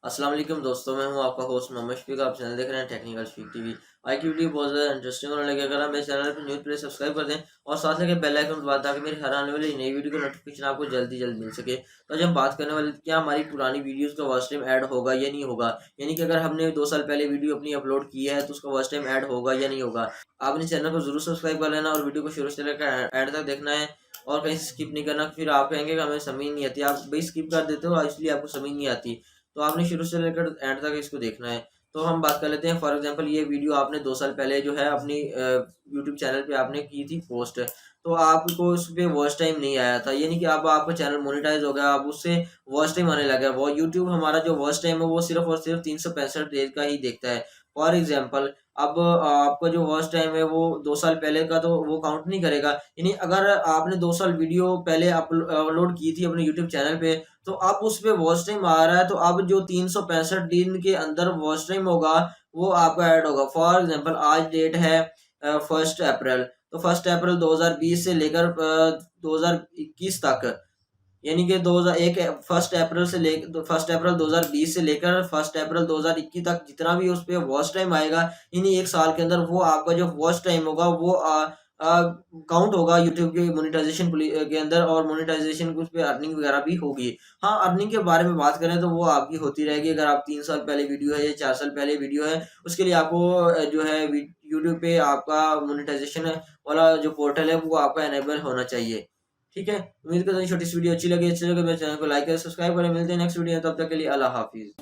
अस्सलाम वालेकुम दोस्तों, मैं हूं आपका होस्ट मोहम्मद शफीक। आप चैनल देख रहे हैं टेक्निकल शफीक टीवी। आज की वीडियो बहुत ज़्यादा इंटरेस्टिंग होने लगी। अगर आप मेरे चैनल पर न्यू प्लीज सब्सक्राइब कर दें और साथ लगे बेल आइकन दबा ताकि मेरी हर आने वाली नई वीडियो की नोटिफिकेशन आपको जल्दी जल्द मिल सके। तो आज हम बात करने वाले क्या हमारी पुरानी वीडियोज़ का वॉच टाइम ऐड होगा या नहीं होगा। यानी कि अगर हमने 2 साल पहले वीडियो अपनी अपलोड की है तो उसका वॉच टाइम ऐड होगा या नहीं होगा। आपने चैनल को जरूर सब्सक्राइब कर लेना और वीडियो को शुरू से लेकर एंड तक देखना है और कहीं स्किप नहीं करना। फिर आप कहेंगे कि हमें समझ नहीं आती, आप भाई स्किप कर देते हो इसलिए आपको समझ नहीं आती। तो आपने शुरू से लेकर एंड तक इसको देखना है। तो हम बात कर लेते हैं। फॉर एग्जांपल ये वीडियो आपने 2 साल पहले जो है अपनी यूट्यूब चैनल पे आपने की थी पोस्ट, तो आपको उस पे वॉच टाइम नहीं आया था। यानी कि अब आपका चैनल मोनेटाइज हो गया, अब उससे वॉच टाइम आने लगा है। वो यूट्यूब हमारा जो वॉच टाइम है वो सिर्फ और सिर्फ 365 डेज का ही देखता है। फॉर एग्जाम्पल अब आपका जो वॉच टाइम है वो 2 साल पहले का तो वो काउंट नहीं करेगा। यानी अगर आपने 2 साल वीडियो पहले अपलोड की थी अपने यूट्यूब चैनल पे, तो अब उस पे वॉच टाइम आ रहा है, तो अब जो 365 दिन के अंदर वॉच टाइम होगा वो आपका ऐड होगा। फॉर एग्जांपल आज डेट है 1 अप्रैल, तो 1 अप्रैल 2020 से लेकर 2021 तक, यानी कि 2001 1 अप्रैल से ले 1 अप्रैल 2020 से लेकर 1 अप्रैल 2021 तक जितना भी उस पे वॉच टाइम आएगा, इन्हीं 1 साल के अंदर वो आपका जो वॉच टाइम होगा वो काउंट होगा यूट्यूब के मोनेटाइजेशन के अंदर, और मोनेटाइजेशन उस पे अर्निंग वगैरह भी होगी। हाँ, अर्निंग के बारे में बात करें तो वो आपकी होती रहेगी। अगर आप 3 साल पहले वीडियो है या 4 साल पहले वीडियो है, उसके लिए आपको जो है यूट्यूब पे आपका मोनेटाइजेशन वाला जो पोर्टल है वो आपका एनेबल होना चाहिए। ठीक है, उम्मीद करता हूँ छोटी सी वीडियो अच्छी लगे मेरे चैनल को लाइक करें, सब्सक्राइब करें। मिलते हैं नेक्स्ट वीडियो में, तब तक के लिए अल्लाह हाफिज।